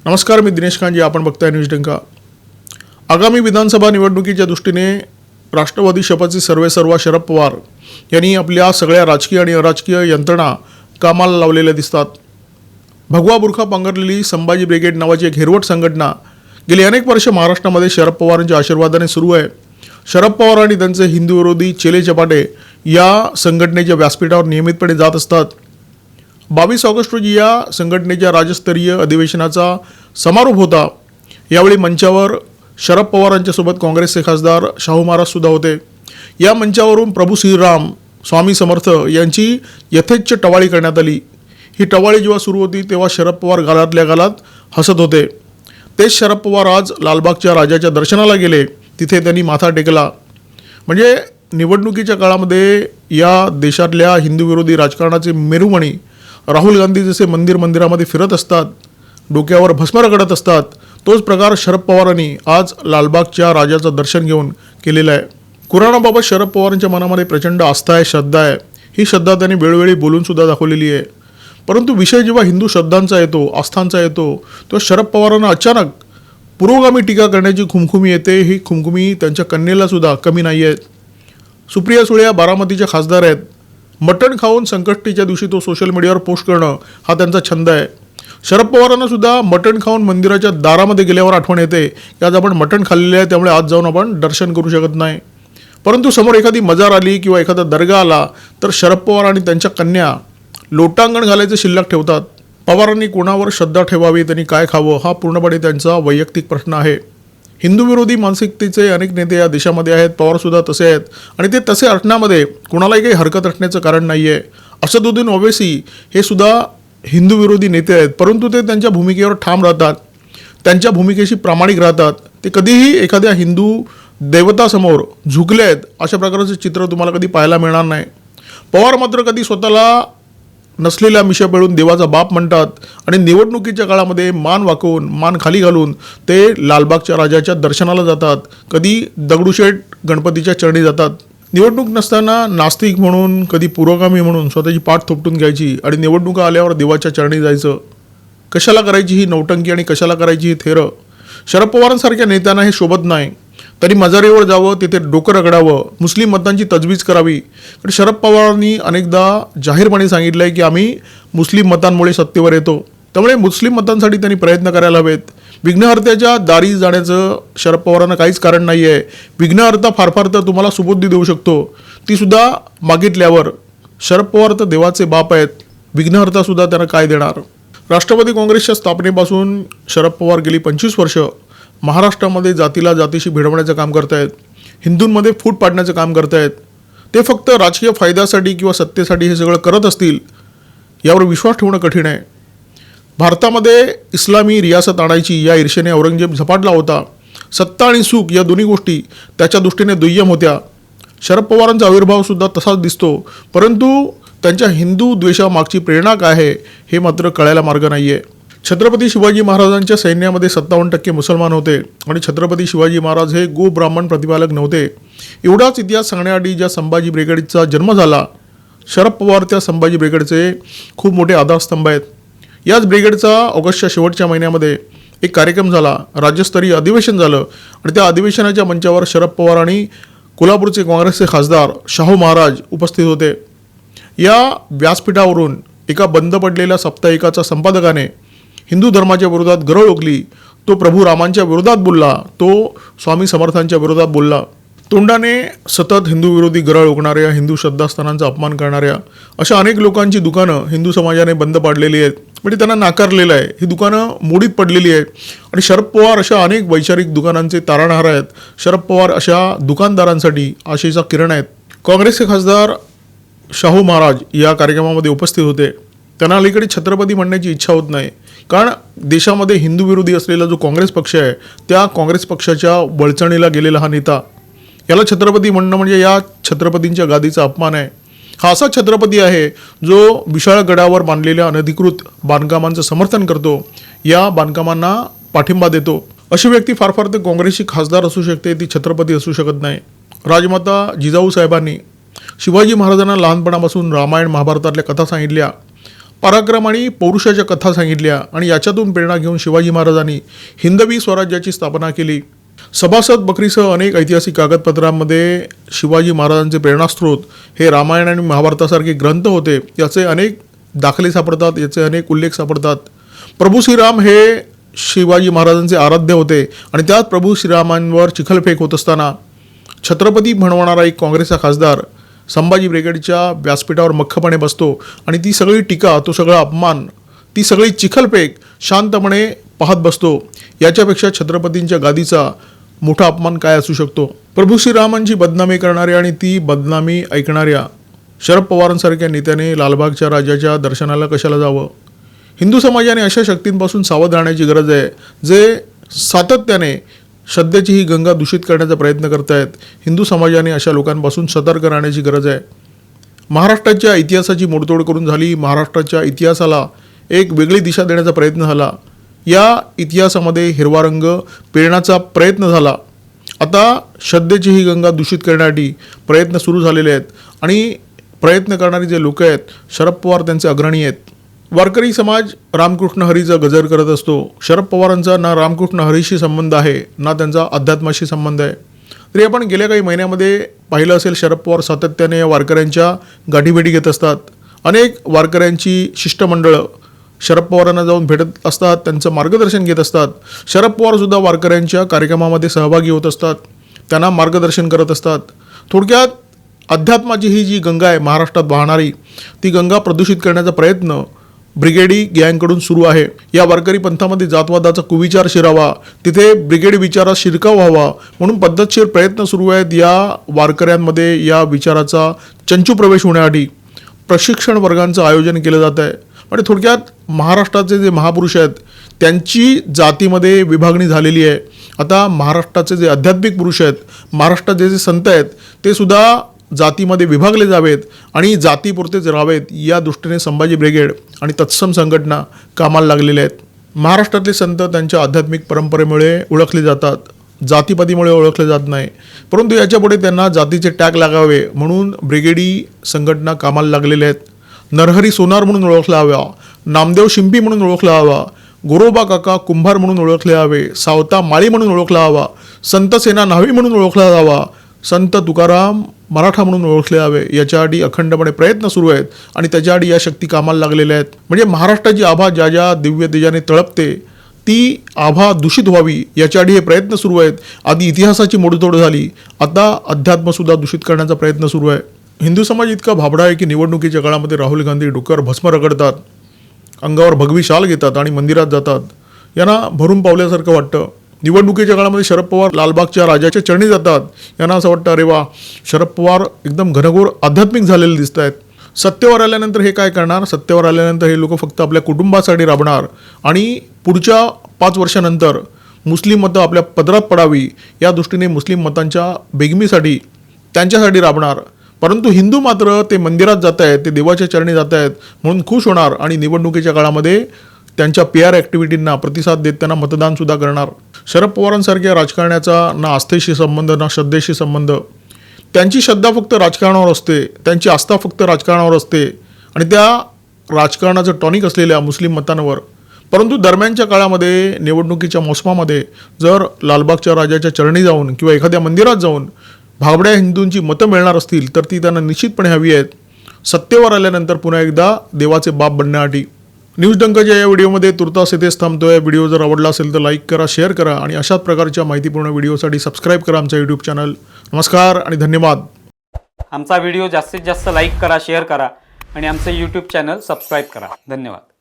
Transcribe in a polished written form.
नमस्कार, मी दिनेश कांजी. आपण बघताय न्यूज डंका. आगामी विधानसभा निवडणुकीच्या दृष्टीने राष्ट्रवादी शपथचे सर्वेसर्वा शरद पवार यांनी आपल्या सगळ्या राजकीय आणि अराजकीय यंत्रणा कामाला लावलेल्या दिसतात. भगवा बुरखा पांघरलेली संभाजी ब्रिगेड नावाची एक हिरवट संघटना गेली अनेक वर्ष महाराष्ट्रामध्ये शरद पवारांच्या आशीर्वादाने सुरू आहे. शरद पवार आणि त्यांचे हिंदू विरोधी चेले चपाटे या संघटनेच्या व्यासपीठावर नियमितपणे जात असतात. 22 ऑगस्ट रोजी या संघटनेच्या राज्यस्तरीय अधिवेशनाचा समारोप होता. यावेळी मंचावर शरद पवारांच्यासोबत काँग्रेसचे खासदार शाहू महाराज सुद्धा होते. या मंचावरून प्रभू श्रीराम, स्वामी समर्थ यांची यथेच्छ टवाळी करण्यात आली. ही टवाळी जेव्हा सुरू होती तेव्हा शरद पवार गालातल्या गालात हसत होते. तेच शरद पवार आज लालबागच्या राजाच्या दर्शनाला गेले. तिथे त्यांनी माथा टेकला. म्हणजे निवडणुकीच्या काळामध्ये या देशातल्या हिंदू विरोधी राजकारणाचे मेरुमणी राहुल गांधी जसे मंदिरामध्ये फिरत असतात, डोक्यावर भस्म रगडत असतात, तोच प्रकार शरद पवारांनी आज लालबागच्या राजाचं दर्शन घेऊन केलेलं आहे. कुराणाबाबत शरद पवारांच्या मनामध्ये प्रचंड आस्था आहे, श्रद्धा आहे. ही श्रद्धा त्यांनी वेळोवेळी बोलूनसुद्धा दाखवलेली आहे. परंतु विषय जेव्हा हिंदू श्रद्धांचा येतो, आस्थांचा येतो, तेव्हा शरद पवारांना अचानक पुरोगामी टीका करण्याची खुमखुमी येते. ही खुमखुमी त्यांच्या कन्येलासुद्धा कमी नाही आहेत. सुप्रिया सुळे या बारामतीच्या खासदार आहेत. मटण खाऊन संकष्टीच्या दिवशी तो सोशल मीडियावर पोस्ट करणं हा त्यांचा छंद आहे. शरद पवारांना सुद्धा मटण खाऊन मंदिराच्या दारामध्ये गेल्यावर आठवण येते की आज आपण मटण खाल्लेले आहे, त्यामुळे आज जाऊन आपण दर्शन करू शकत नाही. परंतु समोर एखादी मजार आली किंवा एखादा दर्गा आला तर शरद पवार आणि त्यांच्या कन्या लोटांगण घालायचे शिल्लक ठेवतात. पवारांनी कोणावर श्रद्धा ठेवावी, त्यांनी काय खावं, हा पूर्णपणे त्यांचा वैयक्तिक प्रश्न आहे. हिंदू विरोधी मानसिकतेचे अनेक नेते या देशामध्ये आहेत. पवारसुद्धा तसे आहेत आणि ते तसे असण्यामध्ये कोणालाही काही हरकत असण्याचं कारण नाही आहे. असदुद्दीन ओवैसी हे सुद्धा हिंदू विरोधी नेते आहेत, परंतु ते त्यांच्या भूमिकेवर ठाम राहतात, त्यांच्या भूमिकेशी प्रामाणिक राहतात. ते कधीही एखाद्या हिंदू देवतासमोर झुकले आहेत अशा प्रकारचे चित्र तुम्हाला कधी पाहायला मिळणार नाही. पवार मात्र कधी स्वतःला नसलेल्या मिशा पिळून देवाचा बाप म्हणतात आणि निवडणुकीच्या काळामध्ये मान वाकवून, मान खाली घालून ते लालबागच्या राजाच्या दर्शनाला जातात. कधी दगडूशेठ गणपतीच्या चरणी जातात. निवडणूक नसताना नास्तिक म्हणून, कधी पुरोगामी म्हणून स्वतःची पाठ थोपटून घ्यायची आणि निवडणुका आल्यावर देवाच्या चरणी जायचं. कशाला करायची ही नौटंकी आणि कशाला करायची ही थेरं? शरद पवारांसारख्या नेत्यांना हे शोभत नाही. तरी मजारीवर जावं, तिथे डोकं रगडावं, मुस्लिम मतांची तजवीज करावी. पण शरद पवारांनी अनेकदा जाहीरपणे सांगितलं आहे की आम्ही मुस्लिम मतांमुळे सत्तेवर येतो, त्यामुळे मुस्लिम मतांसाठी त्यांनी प्रयत्न करायला हवेत. विघ्नहर्त्याच्या दारी जाण्याचं शरद पवारांना काहीच कारण नाही आहे. विघ्नहर्ता फार तर तुम्हाला सुबुद्धी देऊ शकतो, तीसुद्धा मागितल्यावर. शरद पवार तर देवाचे बाप आहेत, विघ्नहर्तासुद्धा त्यांना काय देणार? राष्ट्रवादी काँग्रेसच्या स्थापनेपासून शरद पवार गेली 25 वर्ष महाराष्ट्रामध्ये जातीला जातीशी भिडवण्याचं काम करत आहेत. हिंदूंमध्ये फूट पाडण्याचं काम करत आहेत. ते फक्त राजकीय फायद्यासाठी किंवा सत्तेसाठी हे सगळं करत असतील यावर विश्वास ठेवणं कठीण आहे. भारतामध्ये इस्लामी रियासत आणायची या ईर्षेने औरंगजेब झपाटला होता. सत्ता आणि सुख या दोन्ही गोष्टी त्याच्या दृष्टीने दुय्यम होत्या. शरद पवारांचा आविर्भावसुद्धा तसाच दिसतो, परंतु त्यांच्या हिंदू द्वेषामागची प्रेरणा काय आहे हे मात्र कळायला मार्ग नाही आहे. छत्रपती शिवाजी महाराजांच्या सैन्यामध्ये 57% मुसलमान होते आणि छत्रपती शिवाजी महाराज हे गो ब्राह्मण प्रतिपालक नव्हते. एवढाच इतिहास सांगण्याआधी ज्या संभाजी ब्रिगेडचा जन्म झाला, शरद पवार त्या संभाजी ब्रिगेडचे खूप मोठे आधारस्तंभ आहेत. याच ब्रिगेडचा ऑगस्टच्या शेवटच्या महिन्यामध्ये एक कार्यक्रम झाला, राज्यस्तरीय अधिवेशन झालं आणि त्या अधिवेशनाच्या मंचावर शरद पवार आणि कोल्हापूरचे काँग्रेसचे खासदार शाहू महाराज उपस्थित होते. या व्यासपीठावरून एका बंद पडलेल्या साप्ताहिकाचा संपादकाने हिंदू धर्माच्या विरोधात गरळ ओकली. तो प्रभू रामांच्या विरोधात बोलला, तो स्वामी समर्थांच्या विरोधात बोलला. तोंडाने सतत हिंदू विरोधी गरळ ओकणाऱ्या, हिंदू श्रद्धास्थानांचा अपमान करणाऱ्या अशा अनेक लोकांची दुकानं हिंदू समाजाने बंद पाडलेली आहेत. म्हणजे त्यांना नाकारलेलं आहे. ही दुकानं मोडीत पडलेली आहेत आणि शरद पवार अशा अनेक वैचारिक दुकानांचे तारणहार आहेत. शरद पवार अशा दुकानदारांसाठी आशेचा किरण आहेत. काँग्रेसचे खासदार शाहू महाराज या कार्यक्रमामध्ये उपस्थित होते. त्यांना अलीकडे छत्रपती म्हणण्याची इच्छा होत नाही, कारण देशामध्ये हिंदू विरोधी असलेला जो काँग्रेस पक्ष आहे त्या काँग्रेस पक्षाच्या वळचणीला गेलेला हा नेता, याला छत्रपती म्हणणं म्हणजे या छत्रपतींच्या गादीचा अपमान आहे. हा असा छत्रपती आहे जो विशाळगडावर बांधलेल्या अनधिकृत बांधकामांचं समर्थन करतो, या बांधकामांना पाठिंबा देतो. अशी व्यक्ती फार तर काँग्रेसची खासदार असू शकते, ती छत्रपती असू शकत नाही. राजमाता जिजाऊ साहेबांनी शिवाजी महाराजांना लहानपणापासून रामायण महाभारतातल्या कथा सांगितल्या. पराक्रम आणि पौरुषाच्या कथा सांगितल्या आणि याच्यातून प्रेरणा घेऊन शिवाजी महाराजांनी हिंदवी स्वराज्याची स्थापना केली. सभासद बकरीसह अनेक ऐतिहासिक कागदपत्रांमध्ये शिवाजी महाराजांचे प्रेरणास्रोत हे रामायण आणि महाभारतासारखे ग्रंथ होते याचे अनेक दाखले सापडतात, याचे अनेक उल्लेख सापडतात. प्रभू श्रीराम हे शिवाजी महाराजांचे आराध्य होते आणि त्यात प्रभू श्रीरामांवर चिखलफेक होत असताना छत्रपती म्हणवणारा एक काँग्रेसचा खासदार संभाजी ब्रिगेडच्या व्यासपीठावर मख्खपणे बसतो आणि ती सगळी टीका, तो सगळा अपमान, ती सगळी चिखलफेक शांतपणे पाहत बसतो. याच्यापेक्षा छत्रपतींच्या गादीचा मोठा अपमान काय असू शकतो. प्रभू श्रीरामांची बदनामी करणाऱ्या आणि ती बदनामी ऐकणाऱ्या शरद पवारांसारख्या नेत्याने लालबागच्या राजाच्या दर्शनाला कशाला जावं. हिंदू समाजाने अशा शक्तींपासून सावध राहण्याची गरज आहे जे सातत्याने श्रद्धेची ही गंगा दूषित करण्याचा प्रयत्न करत आहेत. हिंदू समाजाने अशा लोकांपासून सतर्क राहण्याची गरज आहे. महाराष्ट्राच्या इतिहासाची मोडतोड करून झाली. महाराष्ट्राच्या इतिहासाला एक वेगळी दिशा देण्याचा प्रयत्न झाला. या इतिहासामध्ये हिरवा रंग पेरण्याचा प्रयत्न झाला. आता श्रद्धेची ही गंगा दूषित करण्यासाठी प्रयत्न सुरू झालेले आहेत आणि प्रयत्न करणारी जे लोक आहेत, शरद पवार त्यांचे अग्रणी आहेत. वारकरी समाज रामकृष्ण हरीचा गजर करत असतो. शरद पवारांचा ना रामकृष्ण हरीशी संबंध आहे ना त्यांचा अध्यात्माशी संबंध आहे. तरी आपण गेल्या काही महिन्यामध्ये पाहिलं असेल, शरद पवार सातत्याने या वारकऱ्यांच्या गाठीभेटी घेत असतात. अनेक वारकऱ्यांची शिष्टमंडळं शरद पवारांना जाऊन भेटत असतात, त्यांचं मार्गदर्शन घेत असतात. शरद पवारसुद्धा वारकऱ्यांच्या कार्यक्रमामध्ये सहभागी होत असतात, त्यांना मार्गदर्शन करत असतात. थोडक्यात अध्यात्माची ही जी गंगा आहे महाराष्ट्रात वाहणारी, ती गंगा प्रदूषित करण्याचा प्रयत्न ब्रिगेडी गँगकडून सुरू आहे. या वारकरी पंथामध्ये जातवादाचा कुविचार शिरावा, तिथे ब्रिगेडी विचारात शिरकाव व्हावा म्हणून पद्धतशीर प्रयत्न सुरू आहेत. या वारकऱ्यांमध्ये या विचाराचा चंचू प्रवेश होण्यासाठी प्रशिक्षण वर्गांचं आयोजन केलं जात आहे. म्हणजे थोडक्यात महाराष्ट्राचे जे महापुरुष आहेत त्यांची जातीमध्ये विभागणी झालेली आहे. आता महाराष्ट्राचे जे आध्यात्मिक पुरुष आहेत, महाराष्ट्राचे जे संत आहेत, ते सुद्धा जातीमध्ये विभागले जावेत आणि जातीपुरतेच राहावेत या दृष्टीने संभाजी ब्रिगेड आणि तत्सम संघटना कामाला लागलेल्या आहेत. महाराष्ट्रातले संत त्यांच्या आध्यात्मिक परंपरेमुळे ओळखले जातात, जातीपातीमुळे ओळखले जात नाही. परंतु याच्यापुढे त्यांना जातीचे टॅग लागावे म्हणून ब्रिगेडी संघटना कामाला लागलेल्या आहेत. नरहरी सोनार म्हणून ओळखला हवा, नामदेव शिंपी म्हणून ओळखला हवा, गोरोबा काका कुंभार म्हणून ओळखले हवे, सावता माळी म्हणून ओळखला हवा, संत सेना न्हावी म्हणून ओळखला जावा, संत तुकाराम मराठा म्हणून ओळखले हवे. याच्याआधी अखंडपणे प्रयत्न सुरू आहेत आणि त्याच्याआधी या शक्ती कामाला लागलेल्या आहेत. म्हणजे महाराष्ट्राची आभा ज्या ज्या दिव्य तेजाने तळपते ती आभा दूषित व्हावी याच्याआधी हे प्रयत्न सुरू आहेत. आधी इतिहासाची मोडतोड झाली, आता अध्यात्मसुद्धा दूषित करण्याचा प्रयत्न सुरू आहे. हिंदू समाज इतका भाबडा आहे की निवडणुकीच्या काळामध्ये राहुल गांधी डोक्यावर भस्म रगडतात, अंगावर भगवी शाल घेतात आणि मंदिरात जातात. यांना भरून पावल्यासारखं वाटतं. निवडणुकीच्या काळामध्ये शरद पवार लालबागच्या राजाच्या चरणी जातात. यांना असं वाटतं अरे वा, शरद पवार एकदम घनघोर आध्यात्मिक झालेले दिसत आहेत. सत्तेवर आल्यानंतर हे काय करणार? सत्तेवर आल्यानंतर हे लोक फक्त आपल्या कुटुंबासाठी राबणार आणि पुढच्या 5 वर्षानंतर मुस्लिम मतं आपल्या पदरात पडावी या दृष्टीने मुस्लिम मतांच्या बेगमीसाठी त्यांच्यासाठी राबणार. परंतु हिंदू मात्र ते मंदिरात जात आहेत, ते देवाच्या चरणी जात आहेत म्हणून खुश होणार आणि निवडणुकीच्या काळामध्ये त्यांच्या PR ॲक्टिव्हिटींना प्रतिसाद देत त्यांना मतदानसुद्धा करणार. शरद पवारांसारख्या राजकारण्याचा ना आस्थेशी संबंध ना श्रद्धेशी संबंध. त्यांची श्रद्धा फक्त राजकारणावर असते, त्यांची आस्था फक्त राजकारणावर असते आणि त्या राजकारणाचं टॉनिक असलेल्या मुस्लिम मतांवर. परंतु दरम्यानच्या काळामध्ये निवडणुकीच्या मोसमामध्ये जर लालबागच्या राजाच्या चरणी जाऊन किंवा एखाद्या मंदिरात जाऊन भाबड्या हिंदूंची मतं मिळणार असतील तर ती त्यांना निश्चितपणे हवी आहेत सत्तेवर आल्यानंतर पुन्हा एकदा देवाचे बाप बनण्यासाठी. न्यूज डंकाच्या या व्हिडिओमध्ये तुर्तास इथेच थांबतोय. व्हिडिओ जर आवडला असेल तर लाईक करा, शेअर करा आणि अशाच प्रकारच्या माहितीपूर्ण व्हिडिओसाठी सबस्क्राईब करा आमचा यूट्यूब चॅनल. नमस्कार आणि धन्यवाद. आमचा व्हिडिओ जास्तीत जास्त लाईक करा, शेअर करा आणि आमचे यूट्यूब चॅनल सबस्क्राईब करा. धन्यवाद.